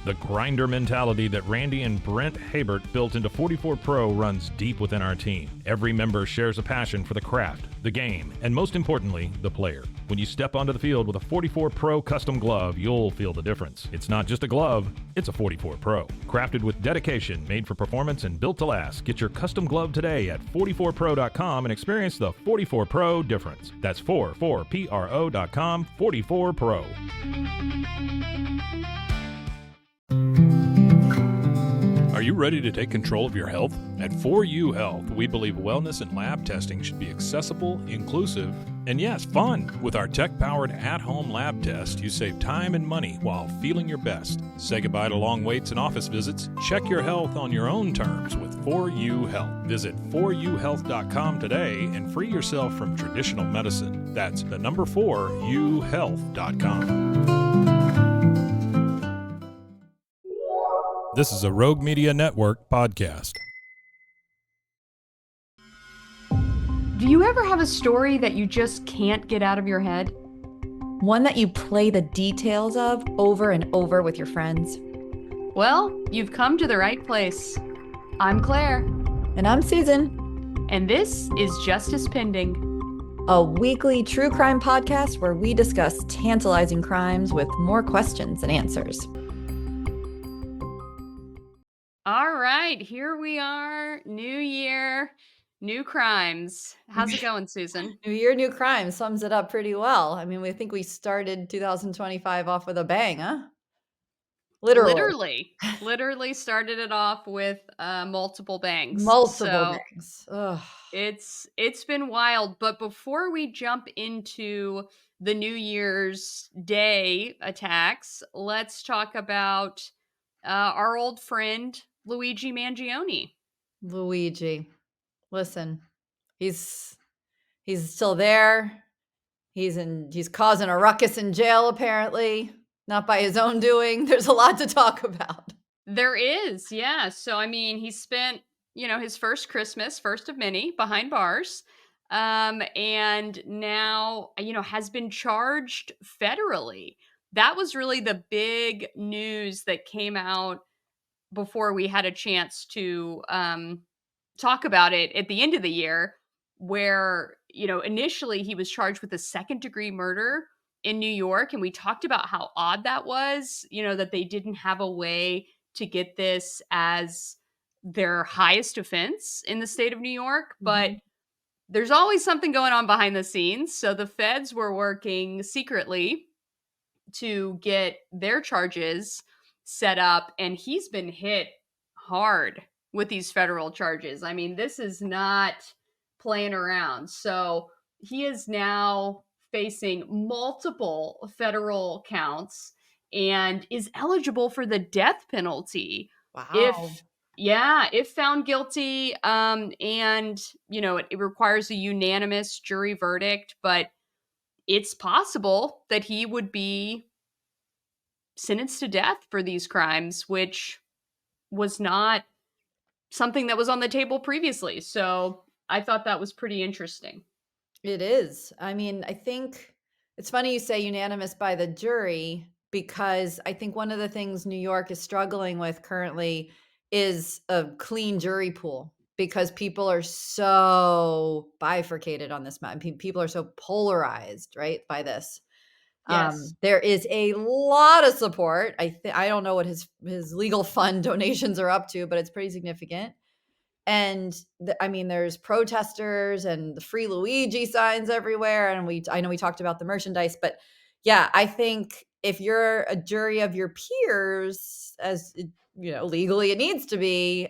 The grinder mentality that Randy and Brent Habert built into 44 Pro runs deep within our team. Every member shares a passion for the craft, the game, and most importantly, the player. When you step onto the field with a 44 Pro custom glove, you'll feel the difference. It's not just a glove, it's a 44 Pro. Crafted with dedication, made for performance, and built to last. Get your custom glove today at 44pro.com and experience the 44 Pro difference. That's 44pro.com, 44 Pro. Are you ready to take control of your health? At 4U Health, we believe wellness and lab testing should be accessible, inclusive, and yes, fun. With our tech-powered at-home lab test, you save time and money while feeling your best. Say goodbye to long waits and office visits. Check your health on your own terms with 4U Health. Visit 4uhealth.com today and free yourself from traditional medicine. That's the number 4uhealth.com. This is a Rogue Media Network podcast. Do you ever have a story that you just can't get out of your head? One that you play the details of over and over with your friends? Well, you've come to the right place. I'm Claire. And I'm Susan. And this is Justice Pending, a weekly true crime podcast where we discuss tantalizing crimes with more questions than answers. All right, here we are. New year, new crimes. How's it going, Susan? New year, new crimes sums it up pretty well. I mean, we think we started 2025 off with a bang, huh? Literally started it off with multiple bangs. Bangs. Ugh. It's been wild. But before we jump into the New Year's Day attacks, let's talk about our old friend Luigi Mangione. Luigi, listen, he's still there. He's causing a ruckus in jail, apparently, not by his own doing. There's a lot to talk about. There is, yeah. So I mean, he spent his first Christmas, first of many, behind bars, and now has been charged federally. That was really the big news that came out before we had a chance to talk about it at the end of the year, where, initially he was charged with a second-degree murder in New York. And we talked about how odd that was, that they didn't have a way to get this as their highest offense in the state of New York. Mm-hmm. But there's always something going on behind the scenes. So the feds were working secretly to get their charges set up, and he's been hit hard with these federal charges. I mean, this is not playing around. So he is now facing multiple federal counts and is eligible for the death penalty. Wow. If found guilty. And it requires a unanimous jury verdict, but it's possible that he would be sentenced to death for these crimes, which was not something that was on the table previously. So I thought that was pretty interesting. It is. I mean, I think it's funny you say unanimous by the jury, because I think one of the things New York is struggling with currently is a clean jury pool, because people are so bifurcated on this matter. People are so polarized, right, by this. Yes. There is a lot of support. I don't know what his legal fund donations are up to, but it's pretty significant. And there's protesters and the Free Luigi signs everywhere. And I know we talked about the merchandise, but yeah, I think if you're a jury of your peers, as legally it needs to be,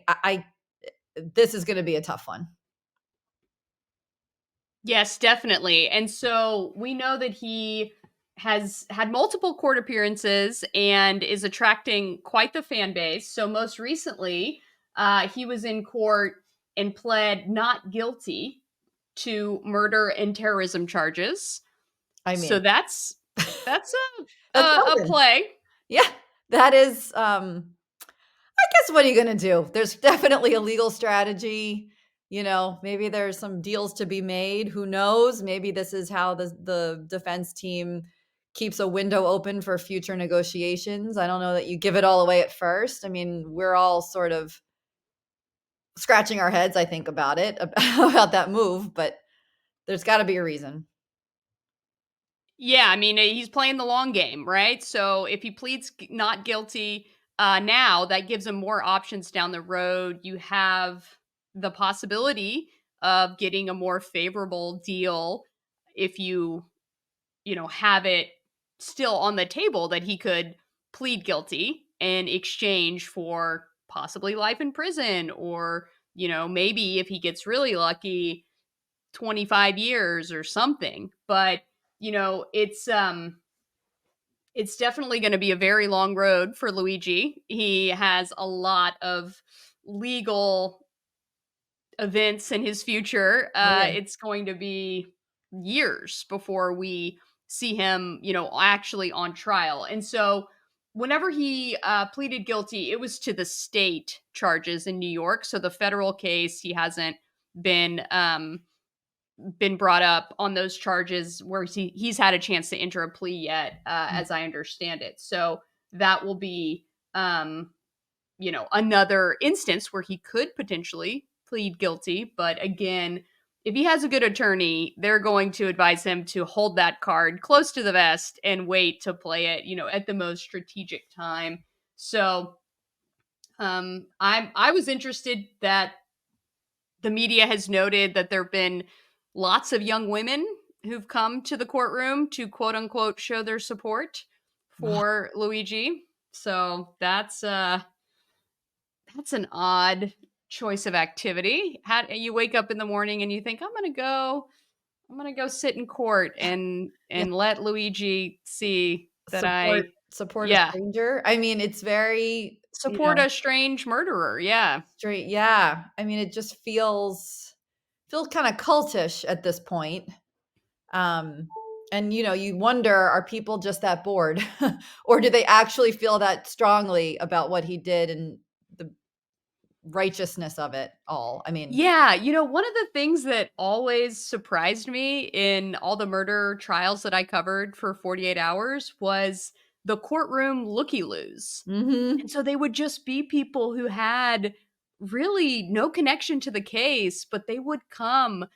this is going to be a tough one. Yes, definitely. And so we know that he has had multiple court appearances and is attracting quite the fan base. So most recently, he was in court and pled not guilty to murder and terrorism charges. So that's a play. Yeah, that is. I guess what are you going to do? There's definitely a legal strategy. Maybe there's some deals to be made. Who knows? Maybe this is how the defense team keeps a window open for future negotiations. I don't know that you give it all away at first. I mean, we're all sort of scratching our heads, I think, about it, about that move, but there's got to be a reason. Yeah, I mean, he's playing the long game, right? So if he pleads not guilty now, that gives him more options down the road. You have the possibility of getting a more favorable deal if you have it still on the table that he could plead guilty in exchange for possibly life in prison, or, maybe if he gets really lucky, 25 years or something. But, it's definitely going to be a very long road for Luigi. He has a lot of legal events in his future. Oh, yeah. It's going to be years before we see him, actually on trial. And so, whenever he pleaded guilty, it was to the state charges in New York. So the federal case, he hasn't been been brought up on those charges where he's had a chance to enter a plea yet, as I understand it. So that will be, another instance where he could potentially plead guilty. But again, if he has a good attorney, they're going to advise him to hold that card close to the vest and wait to play it, at the most strategic time. So I was interested that the media has noted that there have been lots of young women who've come to the courtroom to quote unquote show their support for Luigi. So that's an odd choice of activity. How you wake up in the morning and you think, I'm gonna go sit in court and Yeah. let Luigi see that Support a yeah, stranger. I mean, it's very, support a strange murderer. Yeah. straight. Yeah. I mean, it just feels kind of cultish at this point. And you wonder, are people just that bored? Or do they actually feel that strongly about what he did and the righteousness of it all? I mean, Yeah, one of the things that always surprised me in all the murder trials that I covered for 48 hours was the courtroom looky-loos. mhm. And so they would just be people who had really no connection to the case, but they would come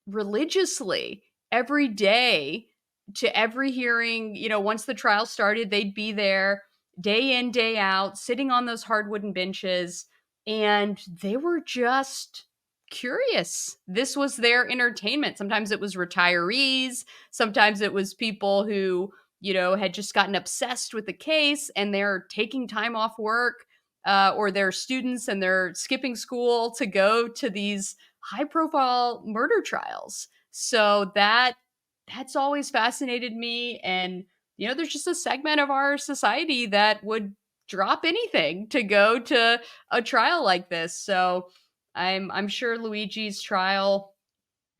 religiously every day to every hearing. Once the trial started, they'd be there day in, day out, sitting on those hard wooden benches, and they were just curious. This was their entertainment. Sometimes it was retirees, sometimes it was people who, had just gotten obsessed with the case and they're taking time off work. Or they're students and they're skipping school to go to these high profile murder trials. So that's always fascinated me. And, there's just a segment of our society that would drop anything to go to a trial like this. So I'm sure Luigi's trial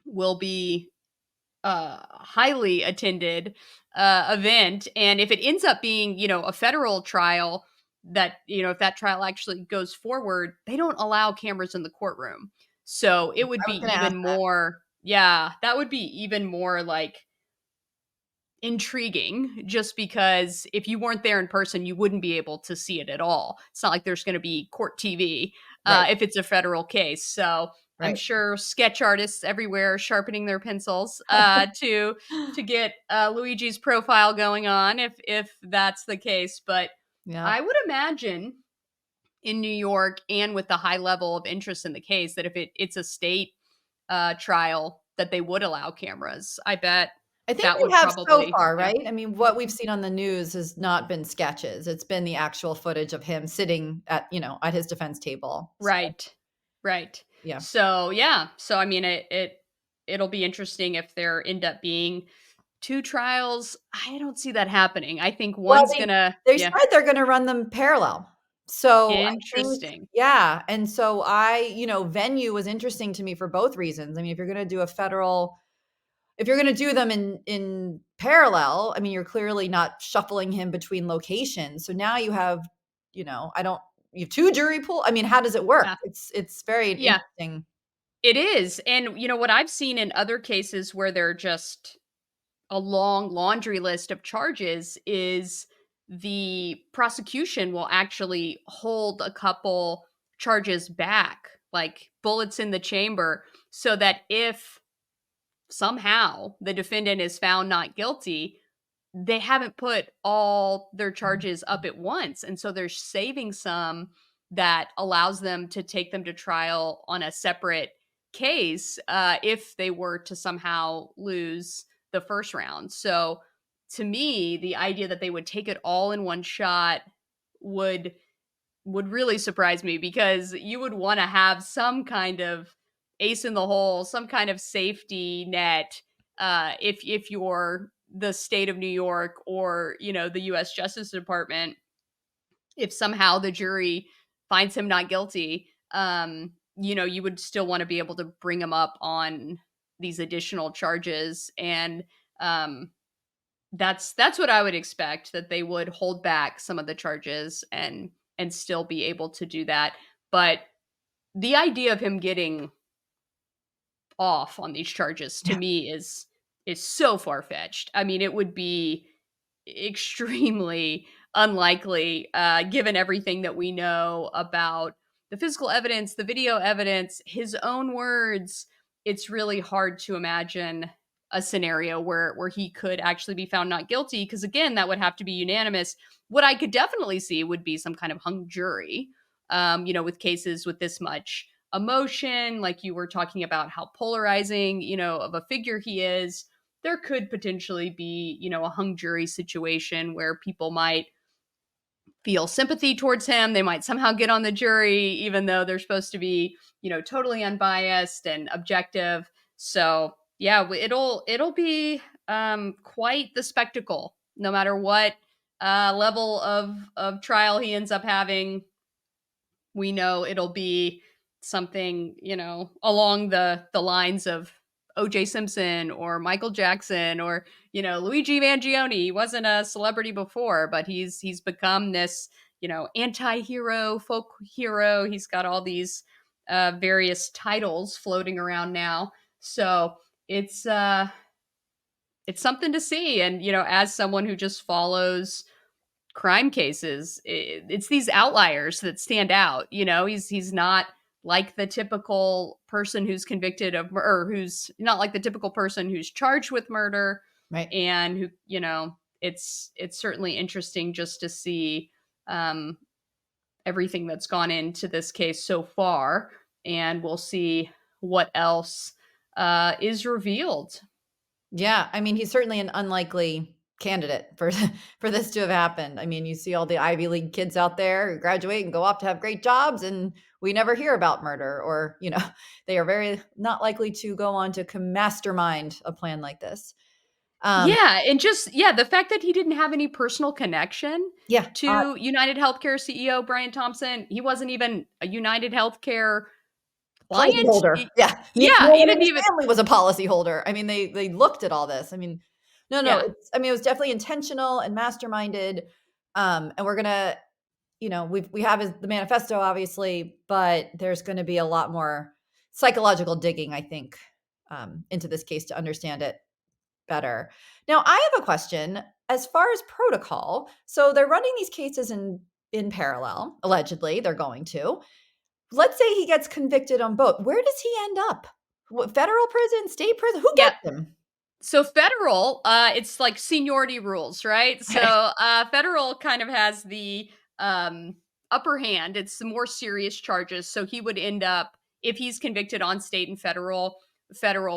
will be a highly attended event. And if it ends up being, a federal trial, that, if that trial actually goes forward, they don't allow cameras in the courtroom. So it would I be was gonna ask even that. more, yeah, that would be even more like intriguing, just because if you weren't there in person, you wouldn't be able to see it at all. It's not like there's going to be court TV Right, if it's a federal case. So I'm right. sure sketch artists everywhere sharpening their pencils to get Luigi's profile going on, if that's the case. But Yeah. I would imagine in New York, and with the high level of interest in the case, that if it's a state trial, that they would allow cameras. I bet I think that they would have so probably, far, yeah. right? I mean, what we've seen on the news has not been sketches. It's been the actual footage of him sitting at his defense table. So, Right. Right. yeah. So, yeah. So, I mean, it'll be interesting if there end up being two trials. I don't see that happening. I think Well, one's gonna, they yeah. said they're gonna run them parallel. So, I think, Interesting. yeah, and so venue was interesting to me for both reasons. I mean, if you're gonna do them in parallel, I mean, you're clearly not shuffling him between locations. So now you have, I don't you have 2 jury pool. I mean, how does it work? Yeah. It's very Yeah. interesting. It is. And what I've seen in other cases where they're just a long laundry list of charges is the prosecution will actually hold a couple charges back, like bullets in the chamber, so that if somehow the defendant is found not guilty, they haven't put all their charges up at once. And so they're saving some that allows them to take them to trial on a separate case if they were to somehow lose the first round. So to me, the idea that they would take it all in one shot would really surprise me, because you would want to have some kind of ace in the hole, some kind of safety net, if you're the state of New York, or the U.S. Justice Department. If somehow the jury finds him not guilty, you would still want to be able to bring him up on these additional charges, and um, that's what I would expect, that they would hold back some of the charges and still be able to do that. But the idea of him getting off on these charges, to Yeah. me, is so far-fetched. I mean, it would be extremely unlikely, given everything that we know about the physical evidence, the video evidence, his own words. It's really hard to imagine a scenario where he could actually be found not guilty, because again, that would have to be unanimous. What I could definitely see would be some kind of hung jury, with cases with this much emotion, like you were talking about how polarizing, of a figure he is. There could potentially be, a hung jury situation where people might feel sympathy towards him. They might somehow get on the jury, even though they're supposed to be, totally unbiased and objective. So yeah, it'll be quite the spectacle, no matter what level of trial he ends up having. We know it'll be something, along the lines of OJ Simpson or Michael Jackson or, Luigi Mangione. He wasn't a celebrity before, but he's become this, anti-hero, folk hero. He's got all these various titles floating around now. So it's it's something to see. And, as someone who just follows crime cases, it's these outliers that stand out. He's not like the typical person who's convicted of or who's not like the typical person who's charged with murder, Right. and who, it's certainly interesting just to see um everything that's gone into this case so far, and we'll see what else is revealed. Yeah, I mean, he's certainly an unlikely candidate for for this to have happened. I mean, you see all the Ivy League kids out there who graduate and go off to have great jobs, and we never hear about murder, or, they are very not likely to go on to mastermind a plan like this. Um, Yeah, and just yeah, the fact that he didn't have any personal connection yeah, to United Healthcare CEO Brian Thompson. He wasn't even a United Healthcare policy client. holder. Yeah, Yeah, no he one in didn't his even. family was a policy holder. I mean, they looked at all this. I mean, no, Yeah. it's, I mean, it was definitely intentional and masterminded. And we're gonna, we have the manifesto, obviously, but there's going to be a lot more psychological digging, I think, into this case to understand it better. Now, I have a question as far as protocol. So they're running these cases in parallel. Allegedly, they're going to. Let's say he gets convicted on both. Where does he end up? Federal prison, state prison? Who Yeah. gets him? So federal, it's like seniority rules, right? So Okay. federal kind of has the upper hand. It's the more serious charges. So he would end up, if he's convicted on state and federal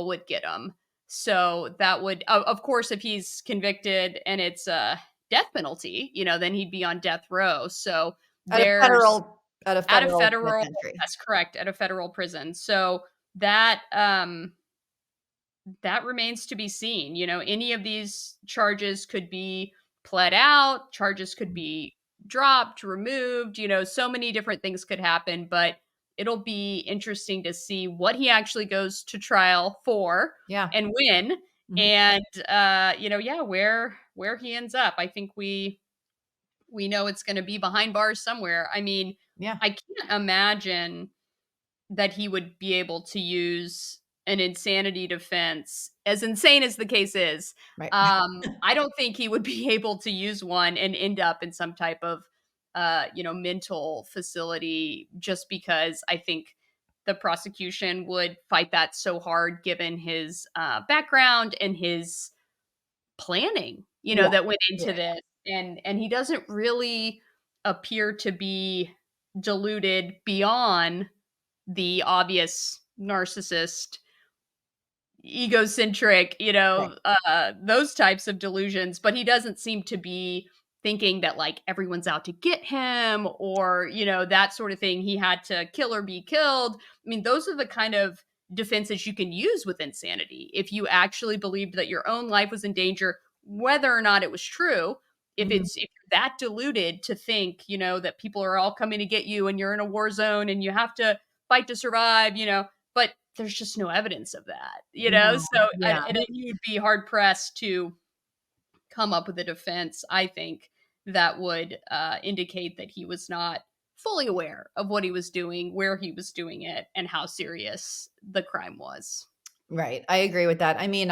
would get him. So that would, of course, if he's convicted and it's a death penalty, then he'd be on death row. So At a there's federal at a at a federal federal, penitentiary. that's correct, at a federal prison. So that remains to be seen. Any of these charges could be pled out, charges could be dropped, removed, so many different things could happen, but it'll be interesting to see what he actually goes to trial for Yeah. and when, Mhm. and yeah, where he ends up. I think we know it's going to be behind bars somewhere. I mean, Yeah. I can't imagine that he would be able to use an insanity defense, as insane as the case is, Right. I don't think he would be able to use one and end up in some type of, mental facility, just because I think the prosecution would fight that so hard given his background and his planning, Yeah. that went into Yeah. this. And he doesn't really appear to be deluded beyond the obvious narcissist, egocentric, Right. those types of delusions, but he doesn't seem to be thinking that like everyone's out to get him, or, that sort of thing. He had to kill or be killed. I mean, those are the kind of defenses you can use with insanity. If you actually believed that your own life was in danger, whether or not it was true, Mhm. if you're that deluded to think, that people are all coming to get you and you're in a war zone and you have to fight to survive, but there's just no evidence of that, No. So, Yeah. and you would be hard pressed to come up with a defense, I think, that would indicate that he was not fully aware of what he was doing, where he was doing it, and how serious the crime was. Right. I agree with that. I mean,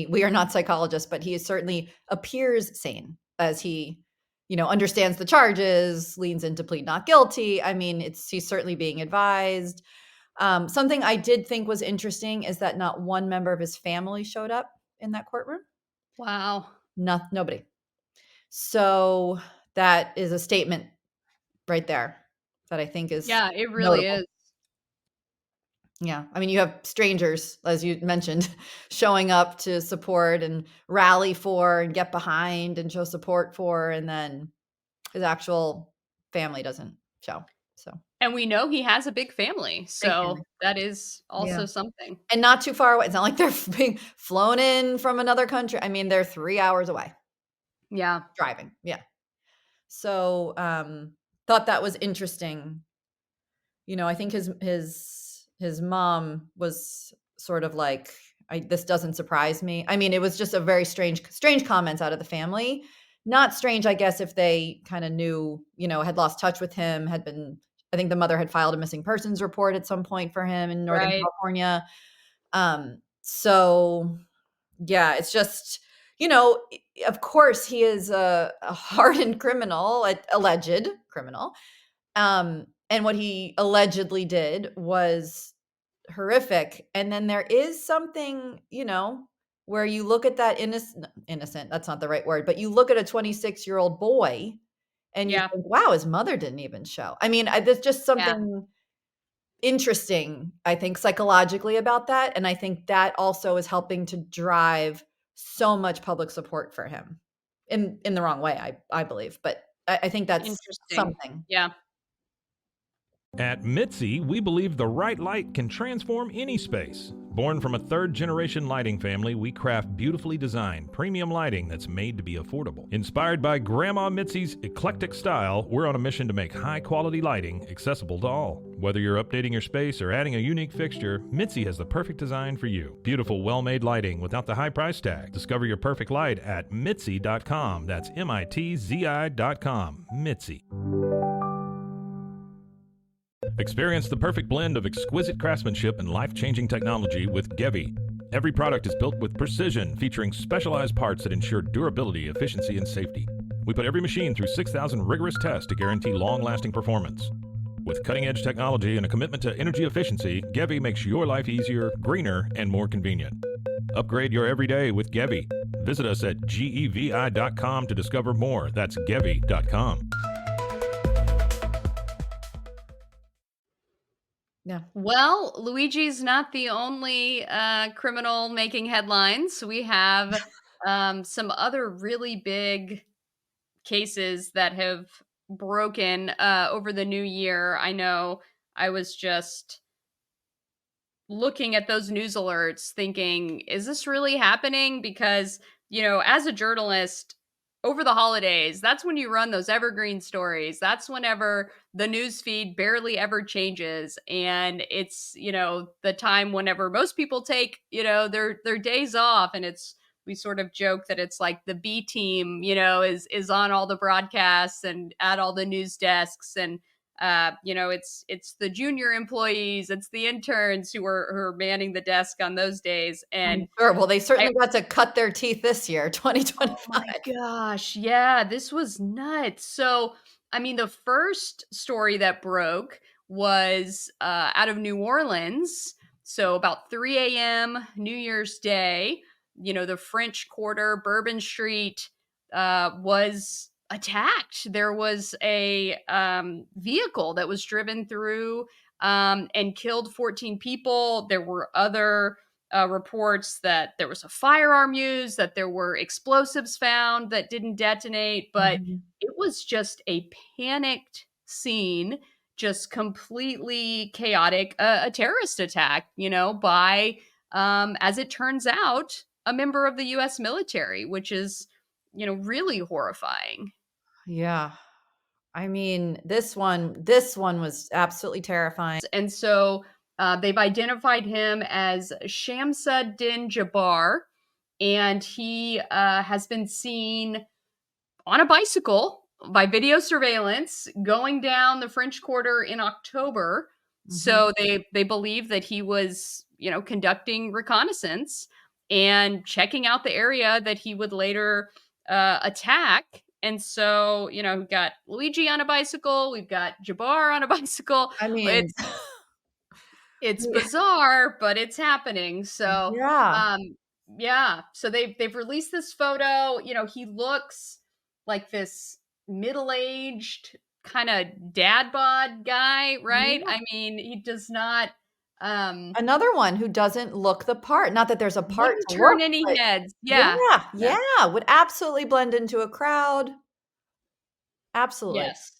we are not psychologists, but he certainly appears sane as he, understands the charges, leans into plead not guilty. I mean, he's certainly being advised. Something I did think was interesting is that not one member of his family showed up in that courtroom. Wow. Nobody. So that is a statement right there that I think is Yeah, it really notable. is. Yeah. I mean, you have strangers, as you mentioned, showing up to support and rally for and get behind and show support for, and then his actual family doesn't show. So And we know he has a big family, big family. so that is Yeah. also something. And not too far away. It's not like they're being flown in from another country. I mean, they're 3 hours away Yeah. driving. Yeah. So, thought that was interesting. I think his mom was sort of like, this doesn't surprise me. I mean, it was just a very strange comments out of the family. Not strange, I guess, if they kind of knew, had lost touch with him, I think the mother had filed a missing persons report at some point for him in Northern Right. California. So yeah, it's just, you know, of course he is a hardened criminal, alleged criminal. And what he allegedly did was horrific. And then there is something, where you look at that innocent, that's not the right word, but you look at a 26-year-old boy and you Yeah. think, wow, his mother didn't even show. I mean, there's just Yeah. something interesting, I think, psychologically about that. And I think that also is helping to drive so much public support for him in the wrong way, I believe. But I think that's Interesting. something. Yeah. At Mitzi, we believe the right light can transform any space. Born from a third-generation lighting family, we craft beautifully designed, premium lighting that's made to be affordable. Inspired by Grandma Mitzi's eclectic style, we're on a mission to make high-quality lighting accessible to all. Whether you're updating your space or adding a unique fixture, Mitzi has the perfect design for you. Beautiful, well-made lighting without the high price tag. Discover your perfect light at Mitzi.com. That's MITZI.com. Mitzi. Experience the perfect blend of exquisite craftsmanship and life-changing technology with Gevi. Every product is built with precision, featuring specialized parts that ensure durability, efficiency, and safety. We put every machine through 6,000 rigorous tests to guarantee long-lasting performance. With cutting-edge technology and a commitment to energy efficiency, Gevi makes your life easier, greener, and more convenient. Upgrade your everyday with Gevi. Visit us at gevi.com to discover more. That's gevi.com. Yeah. Well, Luigi's not the only criminal making headlines. We have some other really big cases that have broken over the new year. I know I was just looking at those news alerts thinking, is this really happening? Because, as a journalist, over the holidays, that's when you run those evergreen stories. That's whenever the news feed barely ever changes. And it's, the time whenever most people take, their days off. And we sort of joke that it's like the B team, is on all the broadcasts and at all the news desks. And It's the junior employees, it's the interns who are manning the desk on those days. I'm And sure. Well, they I certainly got to cut their teeth this year, oh 2025. my gosh, yeah, this was nuts. So, I mean, the first story that broke was out of New Orleans. So, about 3 a.m., New Year's Day, the French Quarter, Bourbon Street was attacked. There was a vehicle that was driven through and killed 14 people. There were other reports that there was a firearm used, that there were explosives found that didn't detonate, but Mhm. it was just a panicked scene, just completely chaotic, a terrorist attack, by, as it turns out, a member of the US military, which is, really horrifying. Yeah. I mean, this one was absolutely terrifying. And so they've identified him as Shamsud-Din Jabbar, and he has been seen on a bicycle by video surveillance going down the French Quarter in October. Mhm. So they believe that he was, conducting reconnaissance and checking out the area that he would later attack. And so, we've got Luigi on a bicycle, we've got Jabbar on a bicycle. I mean, It's bizarre, but it's happening. So, yeah. um, yeah. So they've released this photo. He looks like this middle-aged kind of dad bod guy, right? Yeah. I mean, he does not um Another one who doesn't look the part. Not that there's a part wouldn't to turn look, any but heads. Yeah. yeah, Yeah. yeah, would absolutely blend into a crowd. Absolutely. Yes.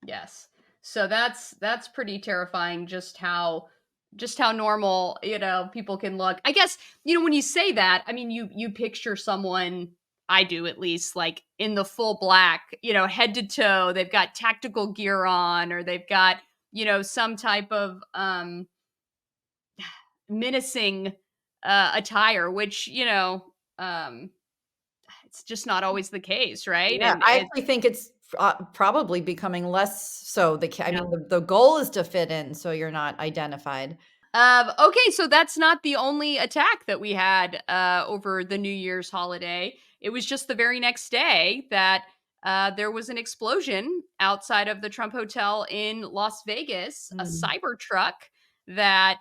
Yes. So that's pretty terrifying just how normal, people can look. I guess, when you say that, I mean you picture someone, I do at least, like in the full black, head to toe. They've got tactical gear on, or they've got, some type of menacing attire, which, um it's just not always the case, right? Yeah, And I it actually think it's, probably becoming less so. I yeah. mean, the goal is to fit in so you're not identified. Okay, so that's not the only attack that we had over the New Year's holiday. It was just the very next day that there was an explosion outside of the Trump Hotel in Las Vegas, a Mm. cyber truck that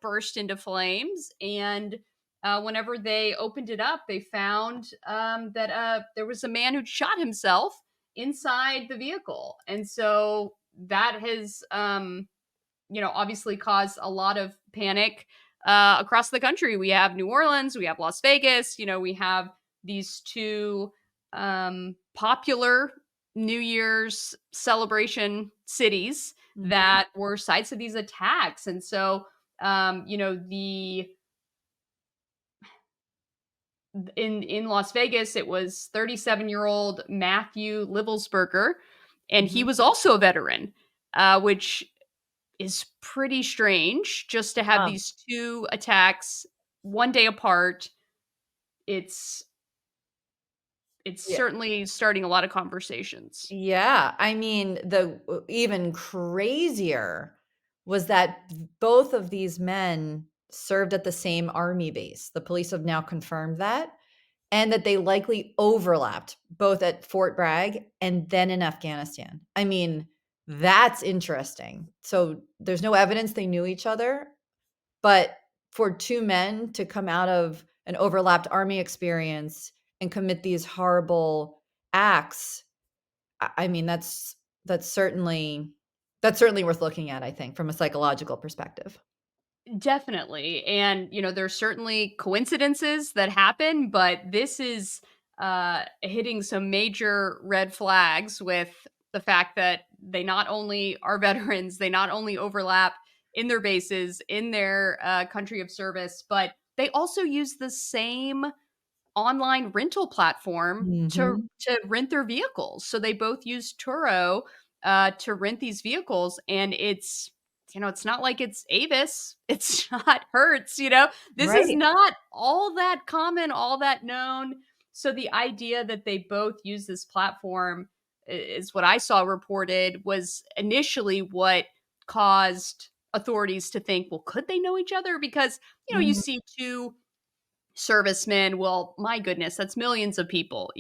burst into flames. And whenever they opened it up, they found that there was a man who shot himself inside the vehicle, and so that has obviously caused a lot of panic across the country. We have New Orleans, we have Las Vegas, we have these two popular New Year's celebration cities Mhm. that were sites of these attacks. And so, the in Las Vegas, it was 37-year-old Matthew Livelsberger, and he Mhm. was also a veteran, which is pretty strange just to have Yeah. these 2 attacks one day apart. It's it's Yeah. certainly starting a lot of conversations. Yeah, I mean, even crazier was that both of these men served at the same army base. The police have now confirmed that, and that they likely overlapped both at Fort Bragg and then in Afghanistan. I mean, that's interesting. So there's no evidence they knew each other, but for two men to come out of an overlapped army experience and commit these horrible acts, I mean, that's certainly worth looking at, I think, from a psychological perspective. Definitely. And, there's certainly coincidences that happen, but this is hitting some major red flags with the fact that they not only are veterans, they not only overlap in their bases, in their country of service, but they also use the same online rental platform to Mhm. rent their vehicles. So they both use Turo to rent these vehicles, and it's not like it's Avis, it's not Hertz. This is Right. not all that common, all that known. So the idea that they both use this platform is what I saw reported, was initially what caused authorities to think, well, could they know each other? Because, you Mhm. see two servicemen, well, my goodness, that's millions of people,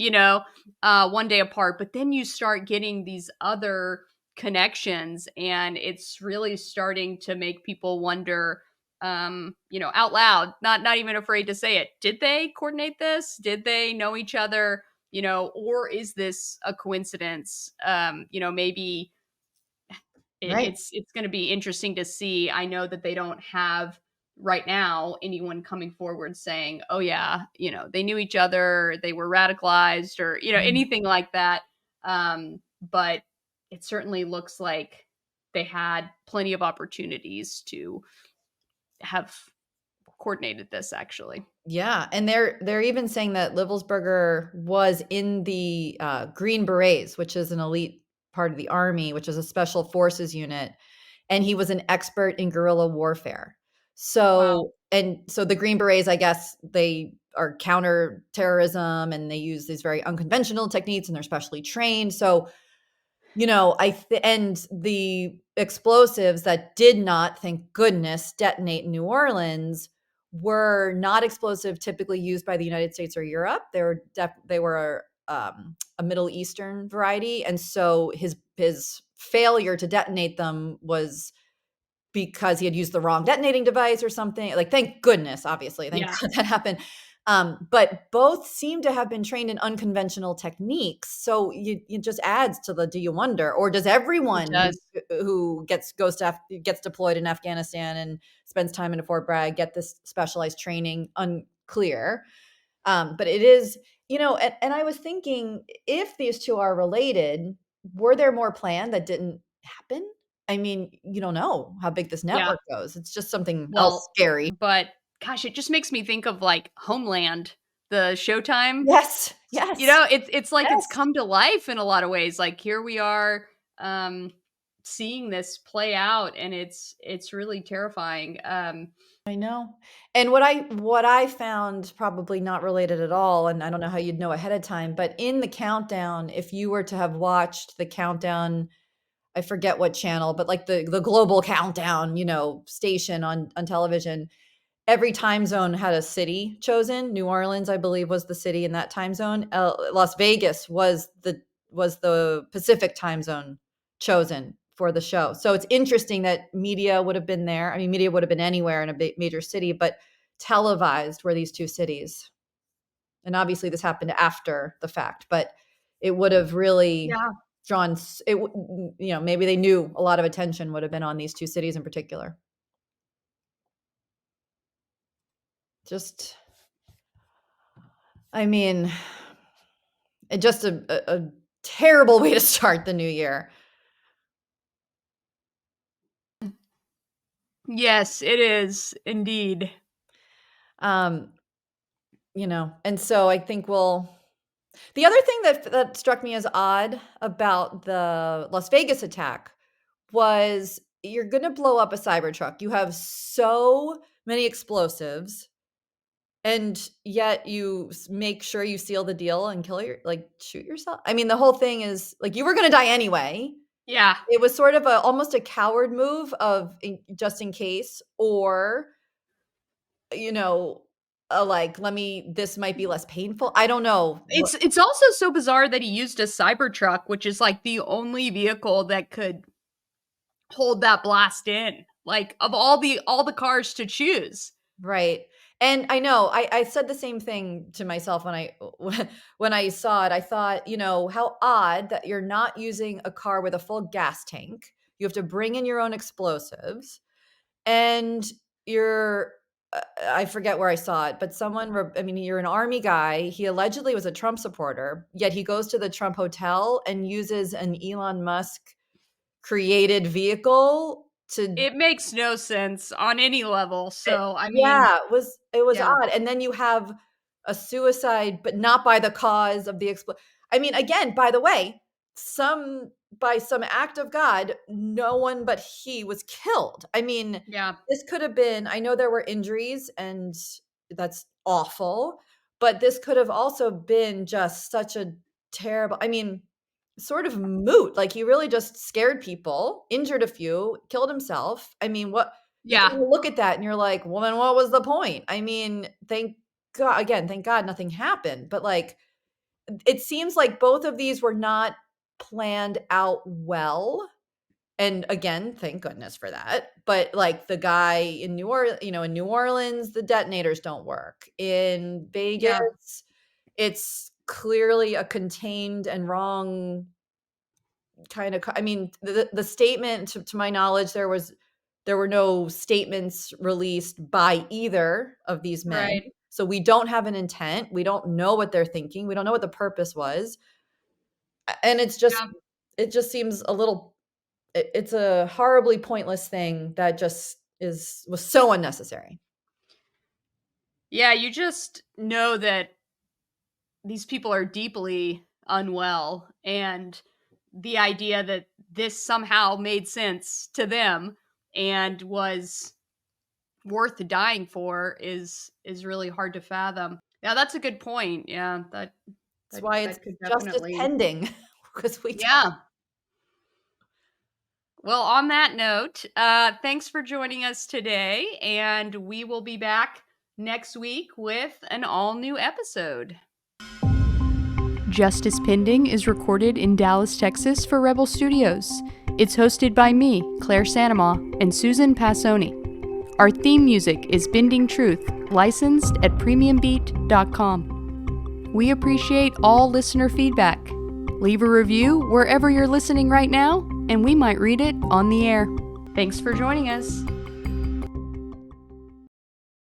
one day apart. But then you start getting these other connections, and it's really starting to make people wonder, out loud, not even afraid to say it. Did they coordinate this? Did they know each other? Or is this a coincidence? Maybe Right. it's going to be interesting to see. I know that they don't have right now anyone coming forward saying, "Oh yeah, they knew each other, they were radicalized," or Mhm. anything like that. But it certainly looks like they had plenty of opportunities to have coordinated this. Actually, Yeah, and they're even saying that Livelsberger was in the, Green Berets, which is an elite part of the army, which is a special forces unit, and he was an expert in guerrilla warfare. wow, So the Green Berets, I guess, they are counter-terrorism, and they use these very unconventional techniques, and they're specially trained. So, and the explosives that did not, thank goodness, detonate in New Orleans were not explosive typically used by the United States or Europe. They were a Middle Eastern variety, and so his failure to detonate them was because he had used the wrong detonating device or something. Like, thank goodness, obviously, thank yeah, God that happened. But both seem to have been trained in unconventional techniques. So it just adds to the, do you wonder, or does it everyone does. who gets deployed in Afghanistan and spends time in a Fort Bragg get this specialized training? Unclear. But it is, and I was thinking, if these two are related, were there more planned that didn't happen? I mean, you don't know how big this Yeah. network goes. It's just something else Well, scary. but gosh, it just makes me think of like Homeland, the Showtime. Yes, yes, It's like it's yes. come to life in a lot of ways. Like here we are, seeing this play out, and it's really terrifying. I know. And what I found, probably not related at all, and I don't know how you'd know ahead of time, but in the countdown, if you were to have watched the countdown, I forget what channel, but like the global countdown, station on television, every time zone had a city chosen. New Orleans, I believe, was the city in that time zone. Las Vegas was the Pacific time zone chosen for the show. So it's interesting that media would have been there. I mean, media would have been anywhere in a major city, but televised were these two cities. And obviously, this happened after the fact, but it would have really Yeah. drawn. Maybe they knew a lot of attention would have been on these two cities in particular. Just, I mean, just a terrible way to start the new year. Yes, it is indeed. Um, and so I think the other thing that struck me as odd about the Las Vegas attack was, you're gonna blow up a Cybertruck. You have so many explosives, and yet you make sure you seal the deal and shoot yourself. I mean, the whole thing is like, you were gonna die anyway. Yeah. It was sort of almost a coward move of, just in case, or, you know, like, this might be less painful. I don't know. It's also so bizarre that he used a Cybertruck, which is like the only vehicle that could hold that blast in. Like of all the cars to choose. Right. And I know, I said the same thing to myself when I when I saw it. I thought, how odd that you're not using a car with a full gas tank. You have to bring in your own explosives, and you're I forget where I saw it, but I mean, you're an army guy. He allegedly was a Trump supporter, yet he goes to the Trump hotel and uses an Elon Musk created vehicle to. It makes no sense on any level. So, I mean, Yeah, it was yeah. odd, and then you have a suicide, but not by the cause of the I mean, again, by the way, by some act of God, no one but he was killed. I mean, Yeah. this could have been, I know there were injuries, and that's awful, but this could have also been just such a terrible, I mean, sort of moot. Like, he really just scared people, injured a few, killed himself. I mean, what Yeah. you look at that and you're like, well, then what was the point? I mean, thank God nothing happened. But like, it seems like both of these were not planned out well. And again, thank goodness for that. But like the guy in New Orleans, the detonators don't work. In Yeah. Vegas, it's clearly a contained and wrong kind of, I mean, the statement, to my knowledge, there were no statements released by either of these men. Right. So we don't have an intent. We don't know what they're thinking. We don't know what the purpose was. And it just seems a little, it's a horribly pointless thing that just was so unnecessary. Yeah, you just know that these people are deeply unwell, and the idea that this somehow made sense to them and was worth dying for is really hard to fathom. Yeah, that's a good point. Yeah, That's that why it's could justice definitely. pending, because we Yeah. Well, on that note, thanks for joining us today, and we will be back next week with an all-new episode. Justice Pending is recorded in Dallas, Texas for Rebel Studios. It's hosted by me, Claire Sanama, and Susan Passoni. Our theme music is Bending Truth, licensed at premiumbeat.com. We appreciate all listener feedback. Leave a review wherever you're listening right now, and we might read it on the air. Thanks for joining us.